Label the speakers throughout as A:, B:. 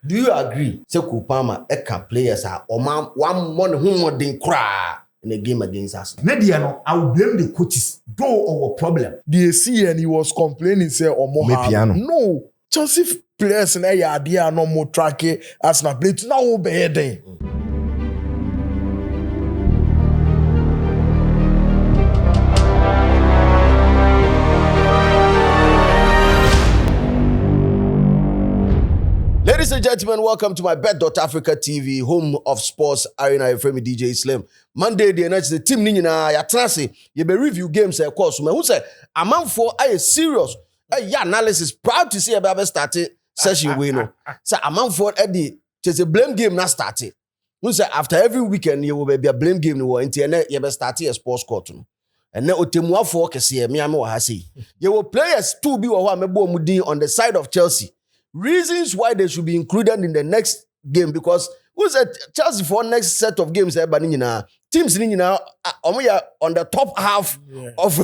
A: Do you agree? Say Palmer players are one money who more than cry in a game against us.
B: Mediano, I will blame the coaches. Though our problem.
C: The AC and he was complaining say Omo. No, Chelsea players na ya dia no more track as na play now obey then.
A: Ladies and gentlemen, welcome to my MYBET.AFRICA TV, home of sports. Arena Efremi DJ Slim. Monday, the next the team ni na ya trance. You be review games of course. Who say a man for a serious analysis. Proud to see about started session we know. So a man for Eddie just a blame game not started. Who say after every weekend you will be a blame game no internet you be started a sports court. And now otemwa for kese me am wa say. You will players to be wa me bo mudin on the side of Chelsea. Reasons why they should be included in the next game because who said Chelsea for next set of games teams on the top half of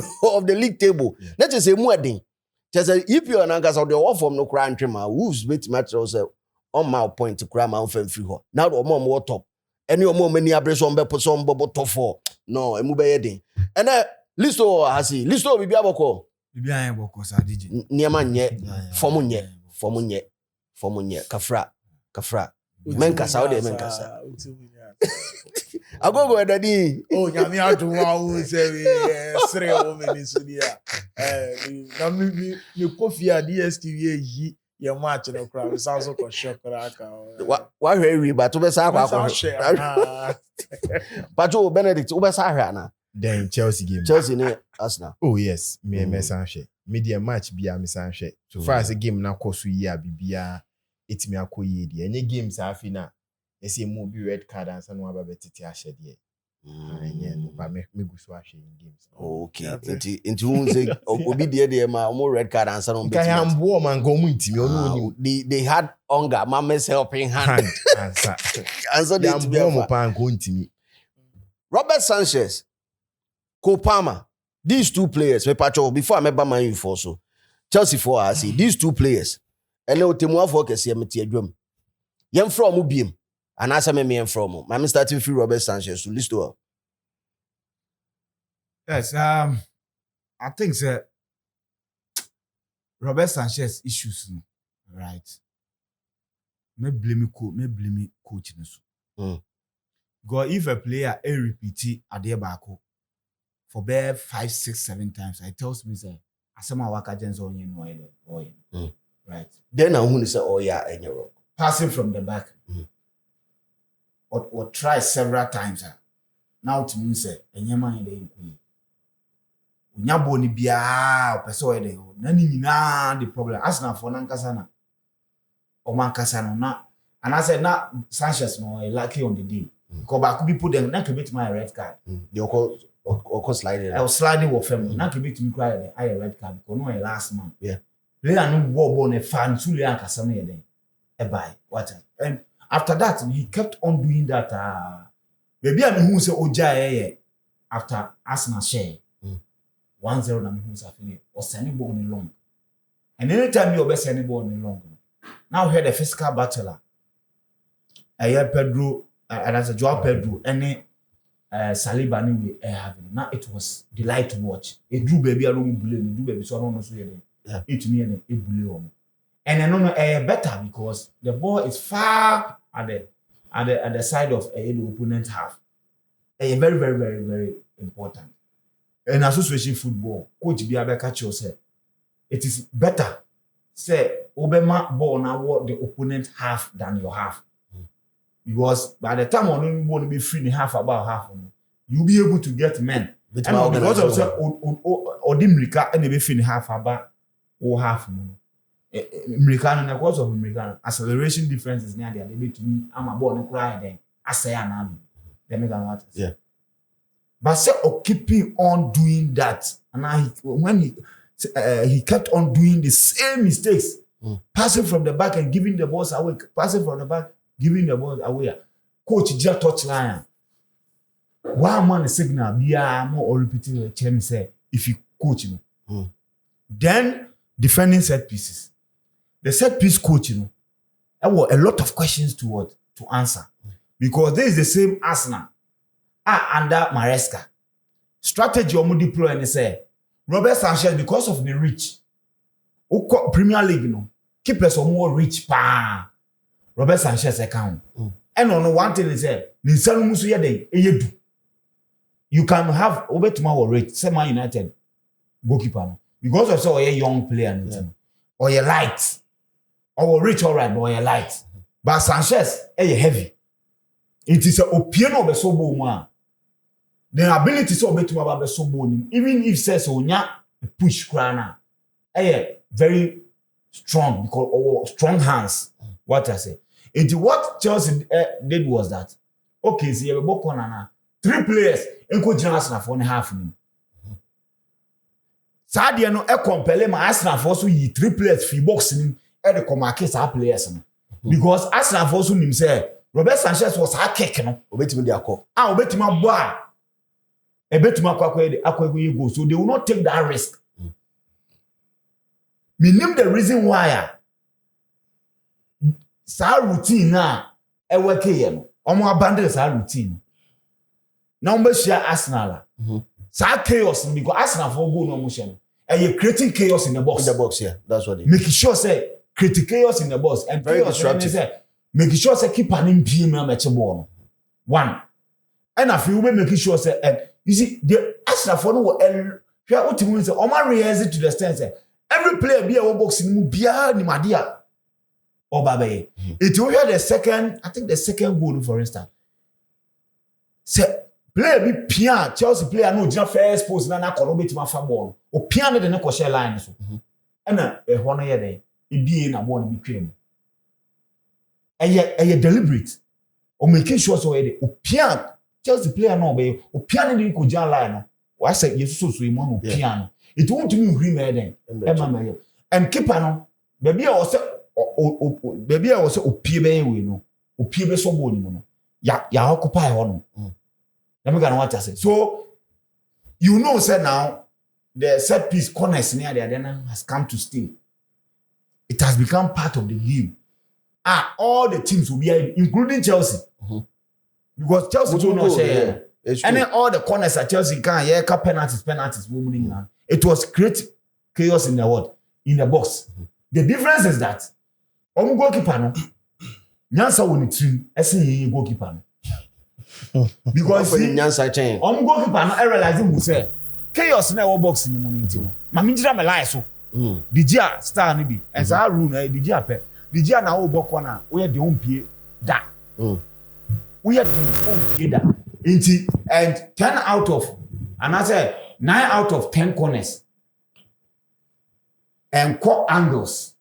A: the league table. Let's just say more thing. Just say if you are an anchor of the war from no crime trimmer, who's with match also on my point to cram out free her. Now the more top. Any more many abrasion be put some bubble top four. No, a move heading. And listo has listo be aboko.
B: Be aboko sa DJ.
A: Niamanye Fomunye kafra menkasa ode menkasa agogo daddy
C: nyame aduma wo say sere o meni so dia na mi kofi a DSTV yi ye match no kra so so ko shokra aka
A: wa hwe ba to be sa akwa Pacho Benedict ube sa hwe na
D: then Chelsea game
A: ni Arsenal.
D: Oh yes, me san hwe media match bia me san hwe so far as game na koso yi a bibia etimi akoyi de any games afi na ese mo bi red card ansa no aba betiti ahye de enye no ba me guso ahye in games.
A: Okay, into unze obi de ma mo red card ansa no betiti
D: kan ambo man go mu ntimi onu
A: they had hunger mama's helping hand ansa de to be
D: mo pan go ntimi.
A: Robert Sanchez, Palmer, these two players, before I remember my info, so Chelsea for I see these two players. And now Timwa for Kessie Metiadrum. Yem from Ubim, and answer me from. I'm starting free Robert Sanchez to list to.
B: Yes, I think that Robert Sanchez issues, right? Me blame coach. Because if a player repeat at the back for bare 5, 6, 7 times, it tells me say asema waka jens on you right.
A: Then I want to say and you're
B: passing from the back. Or try several times. Now to me say enyama ide nkui. Unyabo ni bia peso ede ho. Nani nyina the problem. Arsenal for nankasa na. O mankasa no na. And I said na Sanchez no lucky on the day. Because I could be put them na commit my red card.
A: They of sliding.
B: I was sliding with them. Na commit me cry I red card because no last man.
A: Yeah.
B: They are no war on a fan to le ankasa me then. E buy what. And after that he kept on doing that baby am who say oja after Arsenal share 1-0 na me who say feel or send ball on long. And anytime you be send ball on long. Now here the physical battle. Pedro and as a Joao Pedro any Saliba anyway having. Now it was delight to watch. It drew baby alone blame, do baby so I don't know so yeah. It me and it bully on. And I know better because the ball is far at the side of the opponent half. Very, very, very, very important. In association football, coach Biabe catch yourself. It is better say Obama ball now the opponent half than your half. Because by the time one will be free in half about half, you'll be able to get men. And because of Odimrika and they be free in half about or half. American and cause of American acceleration difference is near there. They to me, I'm a born cry then. I say I'm
A: yeah.
B: But say keeping on doing that, and when he kept on doing the same mistakes, passing from the back and giving the balls away, passing from the back, giving the balls away. Coach just touch line. One man signal, be more or repeating the chairman say if you coach him, then defending set pieces. The set piece coach, there were a lot of questions to answer. Because this is the same Arsenal under Maresca. Strategy omo deploy and say Robert Sanchez, because of the reach, Premier League, keepers are more rich. Robert Sanchez account. And on one thing is you can have over tomorrow rate, say Man United goalkeeper. Because of so a young player, or you're light, or rich, all right, but you're light. But Sanchez, heavy. It is a opinion of so boom. The ability to obey to about so boom, even if says onya push crana, very strong because strong hands. What I say. Into what Chelsea did was that okay, so you have a corner 3 players and coach Arsenal for 1.5 minutes. Sadia no compare my Arsenal for so 3 players free boxing and the market our players because Arsenal for so him say Robert Sanchez was hard kick no
A: obetimi dey akọ
B: obetimi boa ebetimi akwa go so they will not take that risk. Me name the reason why sa routine na e work here no omo abandon sa routine na omo share Arsenal sa chaos because Arsenal for go no omo share you creating chaos in the box.
A: In the box, yeah. That's what they
B: making sure say create chaos in the box and
A: very disruptive.
B: Making sure say keep an PM match ball. One. And I feel making sure say you see the Arsenal for no what you mean say Omar rehearse to the extent say every player be a box in bia ni madia or babaye. It will hear the second goal for instance. Say player be pian Chelsea player no just first post na call bit ma fa ball. O pian de na ko share line so. And e ho no ye dey. E bie na ball be twem. Eye deliberate. O making sure so e dey. O pian Chelsea player no be o pian de ko jan line no. Why say you so o pian. It won't me agree me then. And keeper no baby I was baby I was o pie be we no. O pie be so ball ni no. Ya occupy ho no. Let me go and what I say. So, you know, say now, the set piece corners near the arena has come to stay. It has become part of the game. All the teams will be here, including Chelsea. Because Chelsea do not share. And then all the corners at Chelsea can penalties. It was create chaos in the world, in the box. The difference is that goalkeeper no, Nyansa won the team, SANCHEZ goalkeeper no. Because see, goalkeeper no realizing who say chaos na box ni mo nti no ma me gira me line so DJ star no bi and say rule na DJ pe DJ na wo boko na wo ye de ompie da wo ye de ompie da nti and 10 out of and I say 9 out of 10 corners and core angles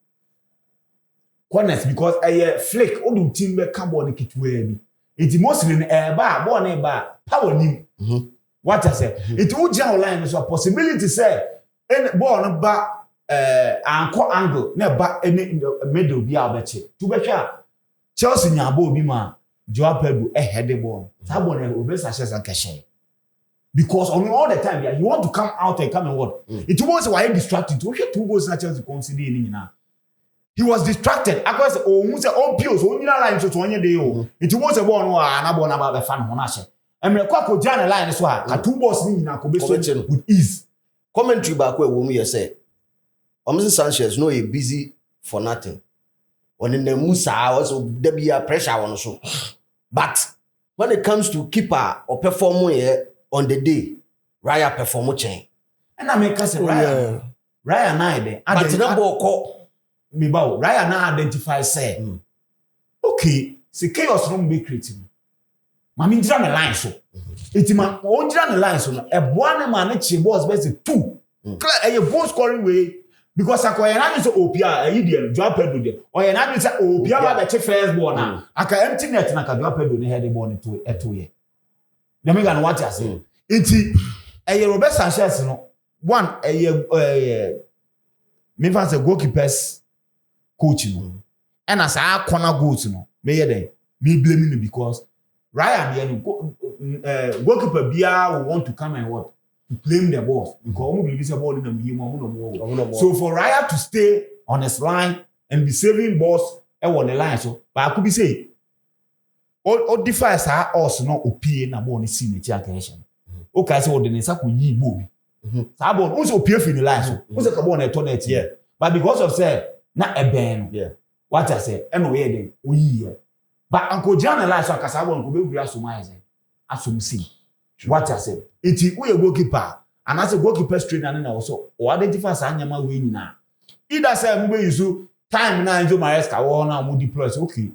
B: corners because a flick o do team be can ball kitwe bi. It mostly power nim. What I say? It would jam line so a possibility say any ball no back angle never any middle be abeche. To be sure, Chelsea nyabo bi ma Joao Pedro head the ball. That ball will be Sanchez and Keshe. Because on all the time you want to come out and come and what? It was why distracted. To hear 2 goals na Chelsea consider in na. He was distracted. I was who say pios only line so onye dey o. It was a ball no na ball na ba be fan ho na hye. Emre kwa jan line so a 2 balls ni na ko be so with ease.
A: Commentary back where we you say Sanchez no he busy for nothing. On in the Musa also there be a pressure on so. But when it comes to keeper or perform here on the day, Raya perform change.
B: And I make us say Raya na dey.
A: But na ball call me bow
B: Ryan now identify say okay see chaos no be creative mami ndira me line so iti man o ndira me line so e boa na man na chi boss be say 2 clear a goal scoring way because akoya na so opia ayi de Joao Pedro de oya na be say opia ba be first ball na aka empty net na ka Joao Pedro ne head ball to eto ye dem ga na what I say iti e Robert Sanchez no one me fancy goalkeepers coach no and as I corner goals no me hear them me blaming you because Ryan goalkeeper bia will want to come and what to claim the ball because we believe the ball in the so for Ryan to stay on his line and be saving balls wɔ ne line so baako bi sɛ o defy saa us no opie na ball ne si ne ti aggression o ka sɛ o de ne nsa ko yi ball bi saa ball o sɛ opie fi ne line so o sɛ ka ball na ɛtɔ na ɛti but because of say na ɛbɛn no what I say ɛna o yɛ de o yi yɛ but anko gyina ne line so aka saa ball no ko bɛ wura asom ayɛ sɛ asom si what I say eti o yɛ goalkeeper and as a goalkeeper trainer na also o identify saa nyama we nyina either say mo be use time na Enzo Maresca won na mo deploy say okay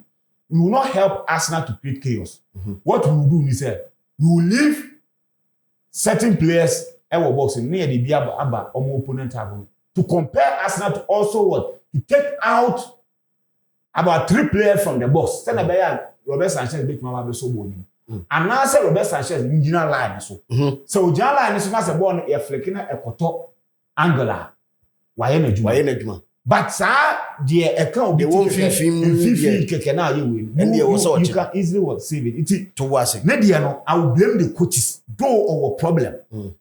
B: we will not help Arsenal to create chaos. What we will do is say we will leave certain players our boxing near the aba omo opponent have to compare Arsenal to also what to take out about 3 players from the box. Say na be Robert Sanchez be tuma be so boni. And now say Robert Sanchez original line so. So original line so na say ball e flick na ekoto angular. Waye na djuma. But sir, the account they won't film keke na you win. And you can easily save it. It to was it. No, I will blame the coaches. Though our problem,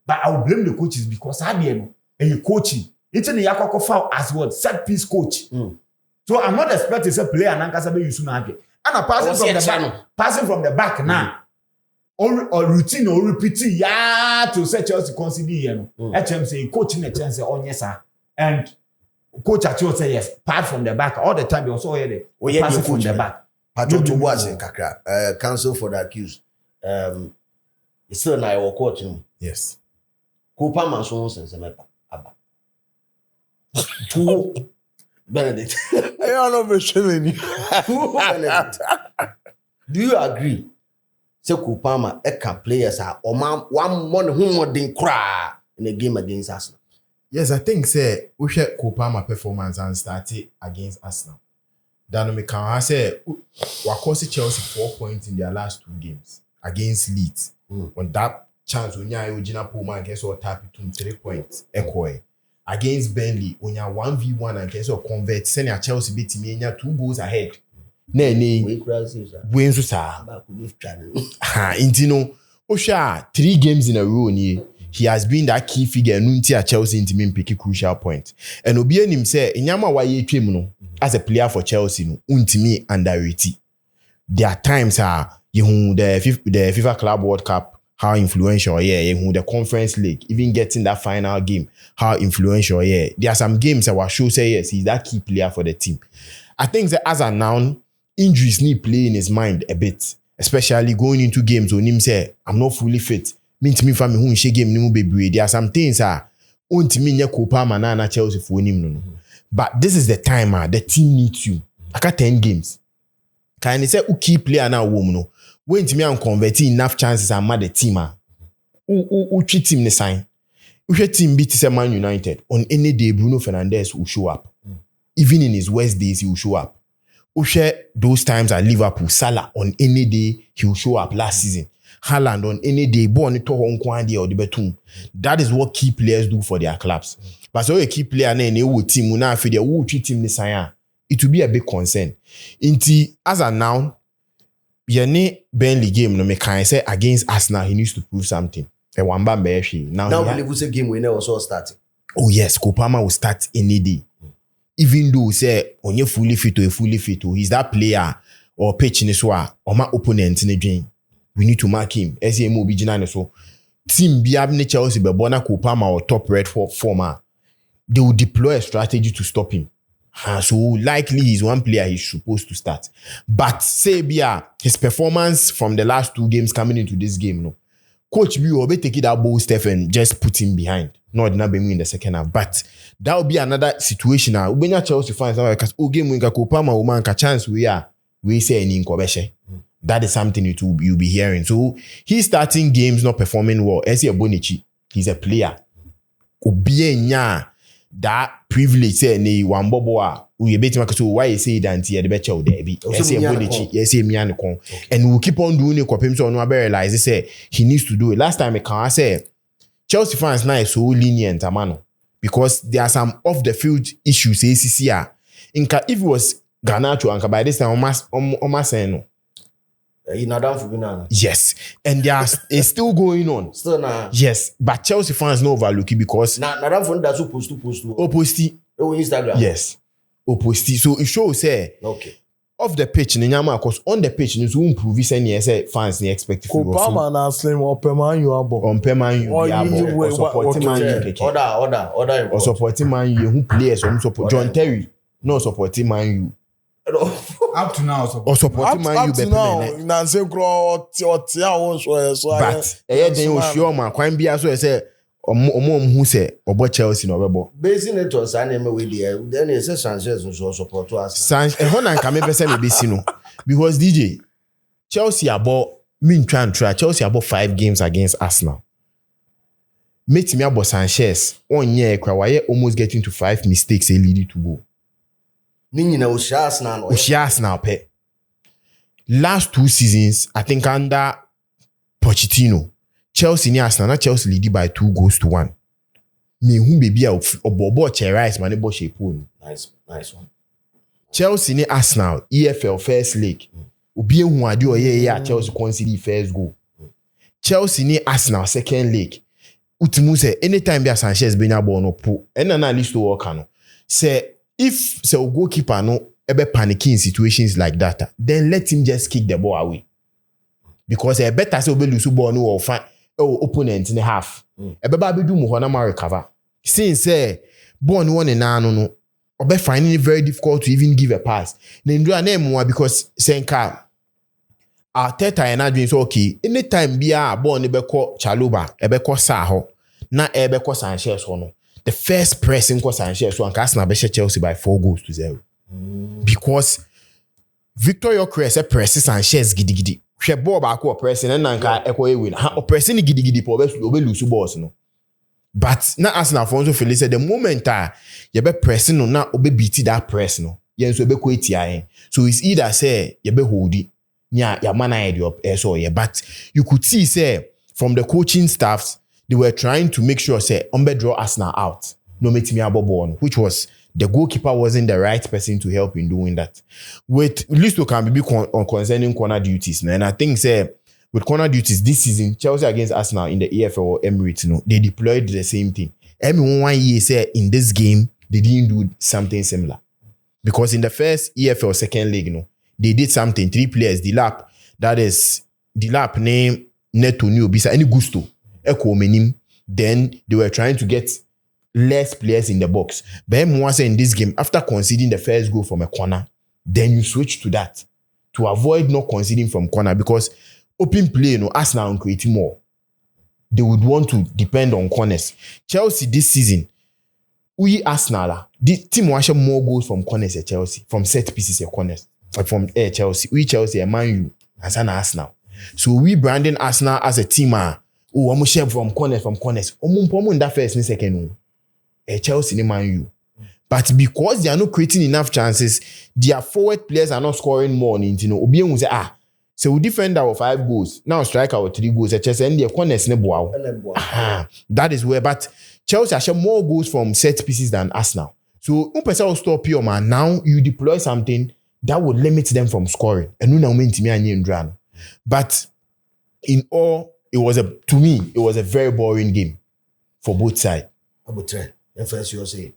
B: but I will blame the coaches because I know and you coaching. It's in the Yakoko foul as well, set piece coach. So I'm not expecting a player and Ankasabe you soon have it. And a passing from the back now. Or routine or repeating to set Chelsea consider HM say coaching a chance on yes sir. And coach actually say yes, pass from the back all the time. They also hear it. Passing from the back.
A: Patrick was in Kakra, counsel for the accused. It's still na your coach.
D: Yes.
A: Copa Manson sense mepa aba. Two Benedict.
C: I don't know for sure.
A: Benedict. Do you agree? Say Copa Eka players are one who more than cry in a game against Arsenal.
D: Yes, I think say we share Kopama performance and started against Arsenal. Then we can say we cost Chelsea 4 points in their last 2 games against Leeds. On that chance, when you original Puma against or tap it 3 points. Echo against Burnley, when you 1v1 against or convert, send your Chelsea beat me 2 goals ahead. We win so sa. Intino Osha 3 games in a row ni. He has been that key figure nunti at Chelsea into me pick a crucial point. And Obian him say, Inyama wa ye no as a player for Chelsea no untimi underrated. There are times you the FIFA Club World Cup how influential you the Conference League even getting that final game how influential there are some games that will show say yes he's that key player for the team. I think that as a noun injuries need play in his mind a bit, especially going into games when him say I'm not fully fit. Mean to me for me who she game no baby. There are some things to me nya Copa na Chelsea for him no. But this is the time the team needs you. I got 10 games. Can you say who key player now woman no? When to me I'm converting enough chances and mad the team who treat team the sign. Who team beat Man United on any day Bruno Fernandes will show up. Even in his worst days he will show up. Who those times at Liverpool Salah on any day he will show up last season. Haaland on any day, born to Hong Kong or the Betum. That is what key players do for their clubs. But so a key player na any team na fi who treat him this it will be a big concern. Inti as a now, yene Burnley game no me can say against Arsenal he needs to prove something. Now
A: believe we say game winner also starting.
D: Oh yes, Kopama will start any day. Even though say on you fully fit he's that player or pitch in this or my opponent in the game. We need to mark him. SAMO Bijina so team Biabne Chelsea Bebona Kopama or top red former. They will deploy a strategy to stop him. So likely he's one player he's supposed to start. But say Bia his performance from the last 2 games coming into this game, no. Coach B will be taking that ball step and just put him behind. No, not be in the second half. But that will be another situation now. When Chelsea fans because game when Kopama will man a chance we say in Inkobeshe. That is something you'll be hearing. So he's starting games not performing well. Esi Bonichi, he's a player. Obienya that privilege say ne wamboboa. We beti makaso why you say that the better o debi. Esi Bonichi, esi Mianekon. And we'll keep on doing it for him so no realize he say he needs to do it. Last time I say Chelsea fans now is so lenient amano because there are some off the field issues ACCR. Inka if it was Garnacho and by this time almost saying no. Yes, and it's still going on.
A: Still now.
D: Yes, but Chelsea fans no overlook it because
A: Nadam for that supposed to
D: Oposti.
A: Oh, Instagram.
D: Yes, Oposti. So it shows say
A: okay.
D: off the pitch ni nyama cause on the pitch ni so improve say say fans ni expect
C: Ko Palmer na slim opema you abo.
D: on Man U or support Man U keke.
A: Order.
D: Or supporting Man U who players or support John Terry no supporting Man U.
B: Up to now,
D: Or supporting Man U be permanent.
C: Na say kro oti a won so
D: But then you sure man kwan bia so say omo who say obo Chelsea no bebo.
A: Basing it on Sanem with the then it says Sanchez so support to us.
D: Sanchez e honan ka me pese me be si no because DJ Chelsea about me try Chelsea about 5 games against Arsenal. Meet me about Sanchez 1 year kwa why almost getting to 5 mistakes e lead to go.
A: Ninyina Arsenal
D: pe. Last 2 seasons, I think under Pochettino, Chelsea ni Arsenal, na Chelsea lead by 2-1. Me who baby obobo Rice man bo shape.
A: Nice one.
D: Chelsea ni Arsenal, EFL first leg. Obi ehun ade oye Chelsea concede first goal. Chelsea ni Arsenal second leg. Utimu say anytime be Sanchez be nya ball no po. And na list to work no. Say if a goalkeeper no ebe panicking in situations like that, then let him just kick the ball away. Because a better say obe lose ball no or find opponent in the half. Ebe ba be do mo na recover. Since say ball no one na no obe finding it very difficult to even give a pass. Then do an more because Senka Arteta and Adrian so okay anytime bia ball ne be call Chaluba ebe call Saho na ebe call Sanchez no. The first pressing was Sanchez, so Arsenal beat Chelsea by 4-0. Because Victor Yokres presses Sanchez gidi. She ball back or pressing and nanka echo win. Ha pressing gidi po be lose balls no. But na Arsenal Fonso Felice the moment you be pressing no na obe beat that press no. Yen so be kweti ayen. So it's either say you be hold it. Ya man head up so yeah. But you could see say from the coaching staffs they were trying to make sure say draw Arsenal out. No make me abobon, which was the goalkeeper wasn't the right person to help in doing that. With Listo can be concerning corner duties. And I think say with corner duties this season, Chelsea against Arsenal in the EFL or Emirates, they deployed the same thing. Everyone 1 year say in this game they didn't do something similar. Because in the first EFL second leg, they did something. 3 players, Dilap, that is Dilap name Neto New Bisa any Gusto. Then they were trying to get less players in the box. But Mwasa in this game, after conceding the first goal from a corner, then you switch to that to avoid not conceding from corner because open play, Arsenal and creating more. They would want to depend on corners. Chelsea this season, we Arsenal, the team watch more goals from corners at Chelsea, from set pieces at corners, from Chelsea. We Chelsea, Man U, as an Arsenal. So we branding Arsenal as a team. I'm share from corners. In that first and second, Chelsea and Man U. But because they are not creating enough chances, their forward players are not scoring more. Obi will say, so we defend our 5 goals. Now striker with 3 goals. Chelsea and their corners ne bow. That is where. But Chelsea have more goals from set pieces than Arsenal. So person will stop you, man. Now you deploy something that would limit them from scoring. And now but in all. To me, it was a very boring game for both sides.
A: First you say.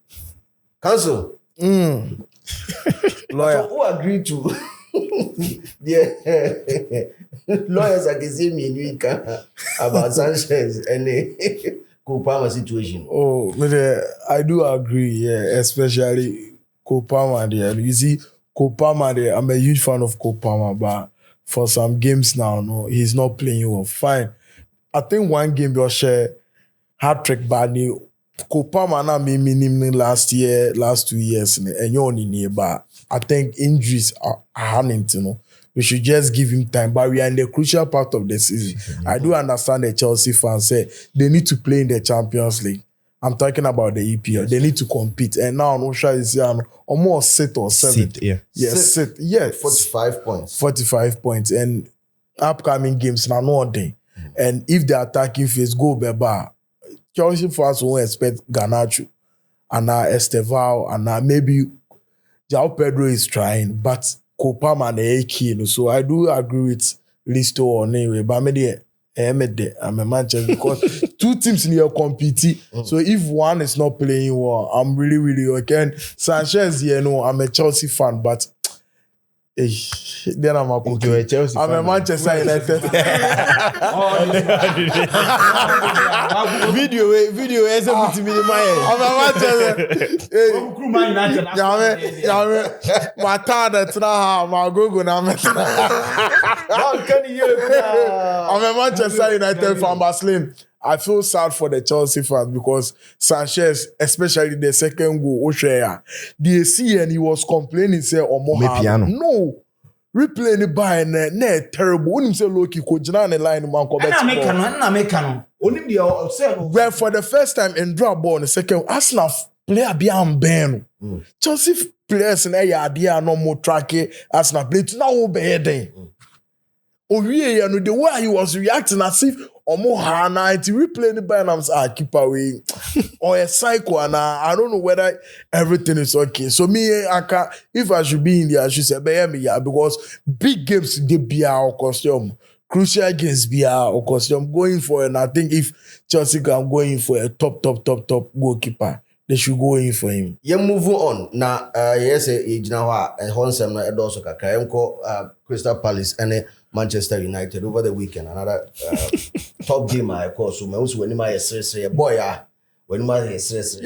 A: Council.
C: Lawyer.
A: Who agreed to lawyers are giving me week about Sanchez and the Palmer situation.
C: Oh, I do agree, yeah, especially Palmer there. You see, Palmer there, I'm a huge fan of Palmer, but for some games now, no, he's not playing well. Fine. I think 1 game you share hat-trick badly. Palmer na me minimum last 2 years, and you're only near. But I think injuries are harming, We should just give him time. But we are in the crucial part of the season. I do understand the Chelsea fans say they need to play in the Champions League. I'm talking about the EPL. They need to compete. And now Osha is almost 6 or 7.
D: Sit, yeah.
C: Yes, sit. Yes.
A: 45 points.
C: 45 points. And upcoming games now no day. And if the attacking phase go beba, Chelsea fans won't expect Garnacho and now Esteval and now maybe João Pedro is trying, but Palmer and key. So I do agree with Listo or anyway. But I'm a Manchester because 2 teams in here competing. So if one is not playing well, I'm really okay. Sanchez, I'm a Chelsea fan, but Then I'm a
D: Okay,
C: cookie.
D: Chelsea
C: I'm a
D: fan.
C: Manchester United.
D: Video ese put me in my head.
C: I'm a Manchester.
B: Man United.
C: Yame, my time that's now my Google now. I'm a Manchester United fan, but Slim, I feel sad for the Chelsea fans because Sanchez, especially the second goal, they see and he was complaining, say,
D: piano.
C: No. Replay the by and terrible. When him say Loki could the line man come back. Well, for the first time in drop ball in the second, Arsenal player beyond Ben. Chelsea players in a idea no more tracky Arsenal play now be heading. Oh yeah, you know the way he was reacting as if Omo it replay the by and I'm keep away or a psycho and I don't know whether everything is okay. So me I can if I should be in there I should say me yeah because big games they be our costume. Crucial games be our costume going for and I think if Chelsea can go in for a top goalkeeper they should go in for him.
A: You move on. Now, yes, you know what? Honsem na also kaka. Crystal Palace and Manchester United over the weekend. Another top game, of course. So, when my boy, when my
C: Slim.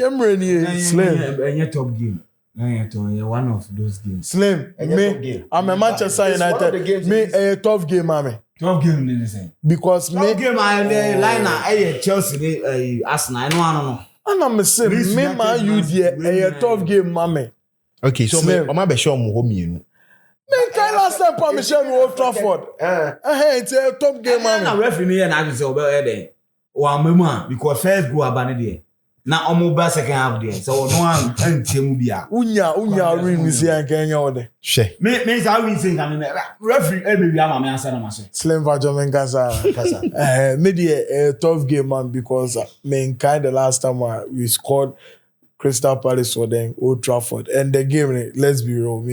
B: Any top game. One of those games.
C: Slim. Me, I'm a Manchester United. Me a tough game, mommy.
B: Top game, they say.
C: Because
B: top game, I line Chelsea, Arsenal. I know.
C: And I'm saying, me man, you there a tough game, mommy.
D: Okay, so I'm not sure I'm home.
C: Me can last time permission Old Trafford. It's a top game, mommy.
B: I'm referee and I just say, well, there. One moment because first go about there. Now I'm over second half there. So no one and Timubia.
C: Unya win with the Kenya order.
D: She.
B: Me I win saying I mean referee maybe I'm answer na say.
C: Slim Vajomen Kasa. Maybe a tough game man because mankind the last time we scored Crystal Palace for them Old Trafford and the game let's be real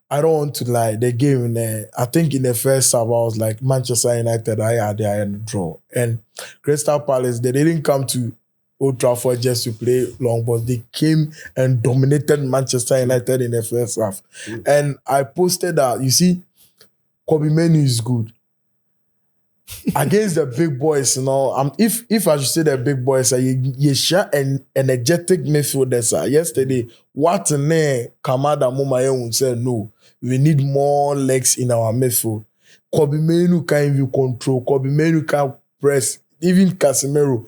C: I don't want to lie. The game, I think in the first half, I was like, Manchester United, I had the draw. And Crystal Palace, they didn't come to Old Trafford just to play long balls. They came and dominated Manchester United in the first half. And I posted that, you see, Kobe Menu is good. Against the big boys, you know, if I should say the big boys, you share an energetic midfielders. Yesterday, what ne Kamada Mumaye said no. We need more legs in our midfield. Kobe Menu can even control. Kobe Menu can press. Even Casemiro,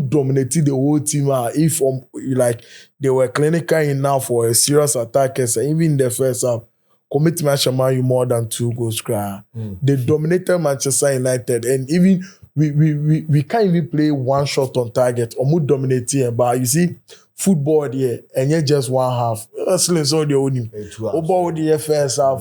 C: dominated the whole team. If like they were clinical enough for a serious attackers, even in the first half, commit you more than 2 goals. They dominated Manchester United, and even we can't even play one shot on target. Dominating, but you see. Football there, and yet just one half. Wrestling so the only. About the first half,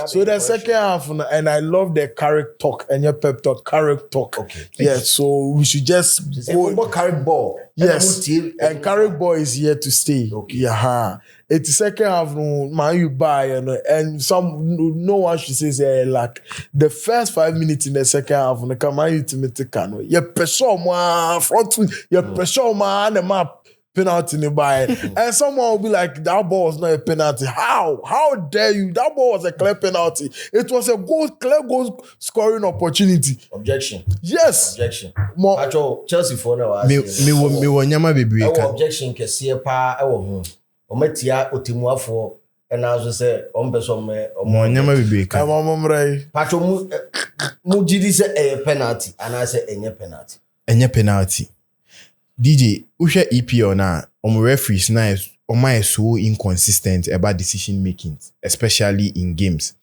C: so the second half, and I love the character talk and your pep talk, character talk.
A: Okay.
C: Yes, so we should just
A: go carry ball.
C: Yes, and character ball is here to stay.
A: Okay.
C: Yeah, it's the second half. Man, you buy and no one should say like the first 5 minutes in the second half. The come you to meet the cano. You pressure man front. You pressure man. Penalty in the buy. And someone will be like, that ball was not a penalty. How dare you? That ball was a clear penalty. It was a clear goal scoring opportunity.
A: Objection.
C: Yes.
A: Objection.
C: More
A: Chelsea for now.
D: Me wanyama bebre ka.
A: Objection kesiye pa ewo ho. Ometia otimuafo and also say ombeso me
D: wanyama bebre ka.
A: Pacho mu gidi say a penalty and I say enye penalty.
D: Enye penalty. DJ, usha EPL na referees na so inconsistent about decision making, especially in games.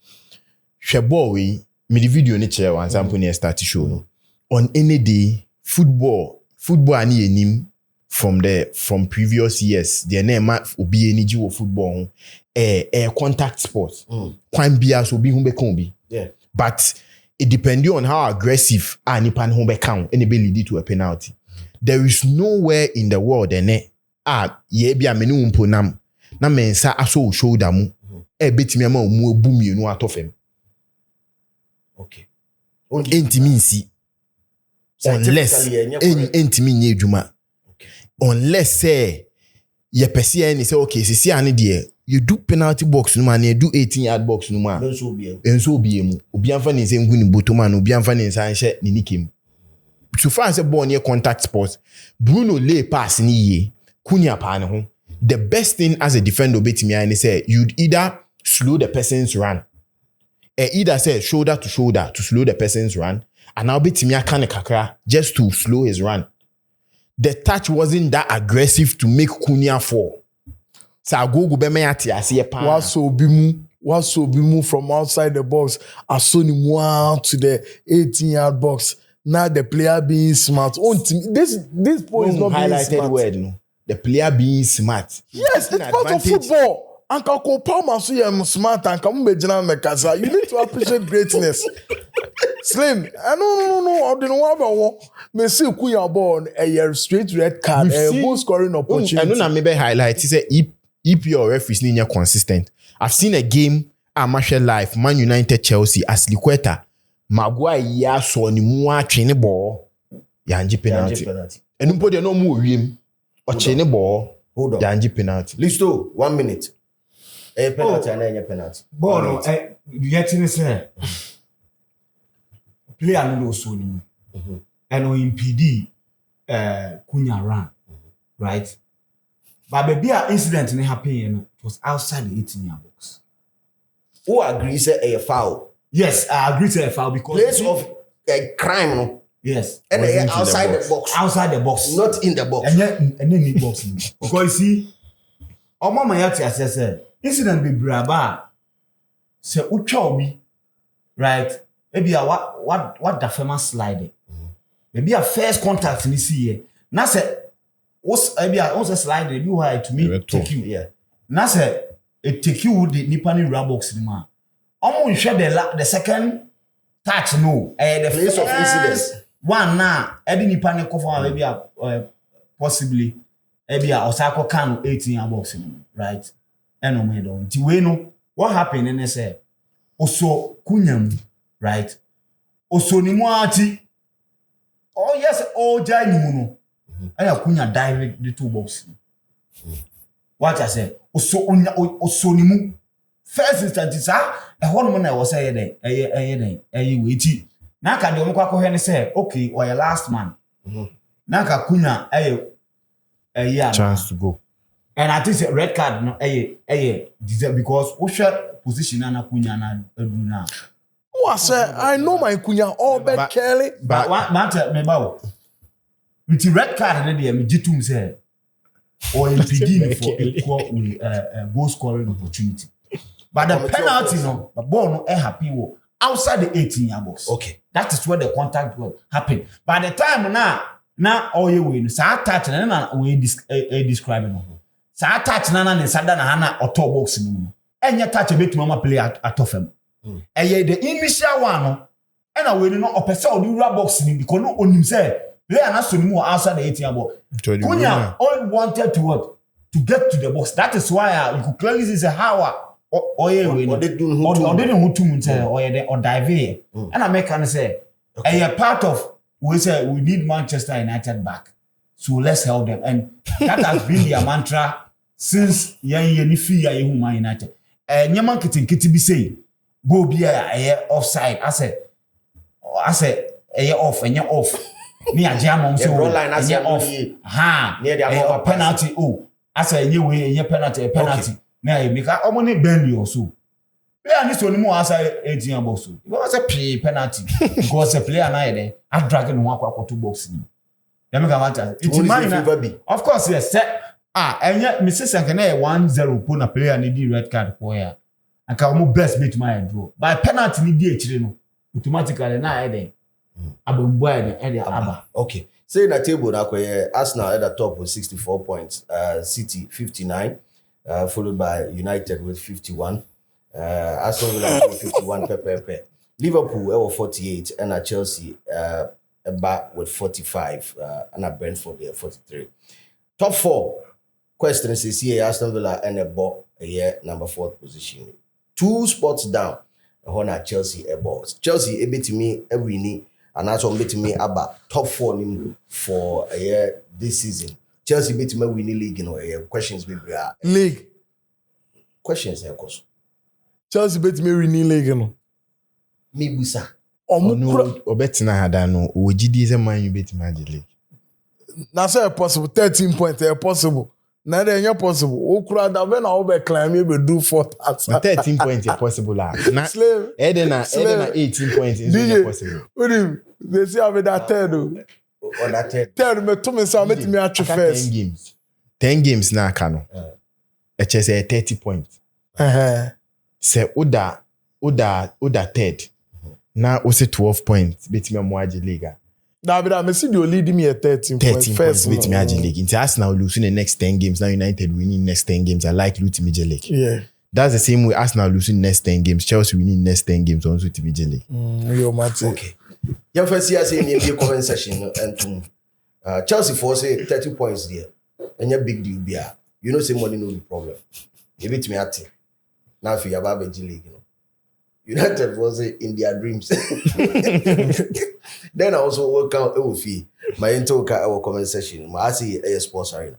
D: Shebo we me the video ni chair one sample near start to show no. On any day, football ani enim from previous years. The name obi any jiwo football contact sport. Kwan bia so bi humbe kan bi.
A: Yeah.
D: But it depends on how aggressive anipan humbe kan and it be lead to a penalty. There is nowhere in the world ye bia meni umpo nam na mensa aso shoulder mu betimi ama mu ebu mienu atofem.
A: Okay.
D: Entimi nsi unless entimi nye adwuma. Unless ye pesi any say okay sisi ane de you do penalty box no man you do 18-yard box no man enso obi emu obi anfa ne nse ngu ni bottom and obi anfa ne nsa nhye ne nikem so far say ball near contact sports Bruno lay pass ni ye kunya pa ne ho the best thing as a defender obetimi and say you'd either slow the person's run either say shoulder to shoulder to slow the person's run and now obetimi aka ne kakra just to slow his run. The touch wasn't that aggressive to make Kunya fall. So I go be me ati ase pa.
C: Waso bimu from outside the box. Asoni mwa to the 18-yard box. Now the player being smart. This point is not being
D: highlighted
C: smart.
D: Word, no. The player being smart.
C: Yes, it's part of football. Anka ko Palmer so you smart anka mo bejina mekasa. You need to appreciate greatness. Slim, no. I don't know about me see Kuya ball a straight red card, a goal scoring opportunity.
D: I know na maybe highlight is EPL referees ni consistent. I've seen a game at Marshall Live, Man United Chelsea as Liqueta. Maguire ya so ni mu atwe ne ball. Yanji penalty. Enu po de no mu wiem. Oche ne ball.
A: Hold on.
D: Yanji penalty.
A: Listo, 1 minute. Penalty and a penalty.
B: Ball no, you get in say. Player no so ni. And o impede Kunya run. Right? But baby a incident ne happen you know, it was outside the 18-yard box.
A: Who agrees a foul?
B: Yes, I agree to a foul because
A: Place of a crime, no?
B: yes.
A: And
D: Wasn't in the
A: outside the
D: box.
A: box.
B: Outside the box.
A: Not in the box.
B: And then in the box. Because you see, our mama yati said, incident be braba. Se ucha obi, right? Maybe a what the famous slide. Maybe a first contact in this year. Now say, what's maybe a also slide maybe why to me take you.
A: Yeah.
B: Now say it take you the Nipani rubber box in man. Almost share the second touch no. The
A: Place of incident.
B: One now, Eddie Nipani cover maybe a possibly maybe a Osako can 18-yard boxing, right? And no me don't. We know what happened and they say also Kunyam, right? Also Nimuati. Oh yes, oh Jai Nimuno. I Kunya dive the two boxes. What I say? Also Nimu. First instance is a one man I was saying wait. Naka the omukwa ko say okay or your last man. Naka Kunya yeah
D: Chance to go.
B: and I think it's a red card no deserve because Osha position na Kunya na edu na.
C: Oh, I say I know my Kunya all bet Kelly.
B: But what me bawo. With the red card na dey me gitum say or impede for equal goal scoring opportunity. But the penalty no, the ball no happy outside the 18-yard box.
A: Okay.
B: That is where the contact will happen. By the time now all you win, sa touch na we describe no. Sa touch na sada na hana auto box no. Enya touch bit mama play at of him. The initial one no, and I will not opesa or do box ni because no onim say player na so ni mo outside the 18-yard box. Kunya all wanted to what? To get to the box. That is why you could clearly see how or they do who to say or dive and I make can say a part of we say we need Manchester United back, so let's help them, and that has been their mantra since ni fi ya Man United. Nyaman kiti be say go be a offside. I say off and off. Ni a jam so off near their penalty. Oh, I say anyway penalty. Now you make a money bend you so. Player needs to only outside 18 box. It was a penalty because the player now there are dragging one to box. Let me come out. It's of course, yes. And yet, Mrs. Sankane 1-0 put a player need the red card for here. And can best beat my draw. By penalty, need the automatically now there.
A: Okay. Say in the table now, Arsenal at the top with 64 points, City 59. Followed by United with 51. Aston Villa with 51 per. Liverpool 48 and Chelsea back with 45 and Brentford there 43. Top 4 questions is here Aston Villa and a ball number 4th position. 2 spots down on Chelsea balls. Chelsea beat me every knee and that's what beat me about top 4 for this season. Chelsea beat me winning league, you know, questions be
C: League.
A: questions of course.
C: Chelsea beat me winning league, you know.
A: Me busa.
D: no obetina hada no wogidi ze man you bet magic league.
C: Na say possible 13 points possible. Na dey ain't possible. Okura da when I be climb me be do fourth at.
D: 13 points is possible la. Na
C: Slave.
D: Edena 18 points is not possible.
C: What do they say have that third?
A: On that
C: Third me to me say make me at first.
D: 10 games. 10 games na aka no. Eche say 30 points. Say oda third. Na o say 12 points bet me Magic League.
C: Now but me see you leading me at 13 points
D: First bet me Magic League. Into Arsenal losing the next 10 games. Now United winning next 10 games. I like losing Major League.
C: Yeah.
D: That's the same way Arsenal losing next 10 games. Chelsea winning next 10 games on to Major League.
C: Yo Mate.
A: Okay. Your first year say in the comment section and Chelsea for say 30 points there. And your big deal be you know say money no be problem. You beat me at it. Now for your Magic League, you know. United was in their dreams. Then I also work out fee. My intro our comment section. I see a sports arena.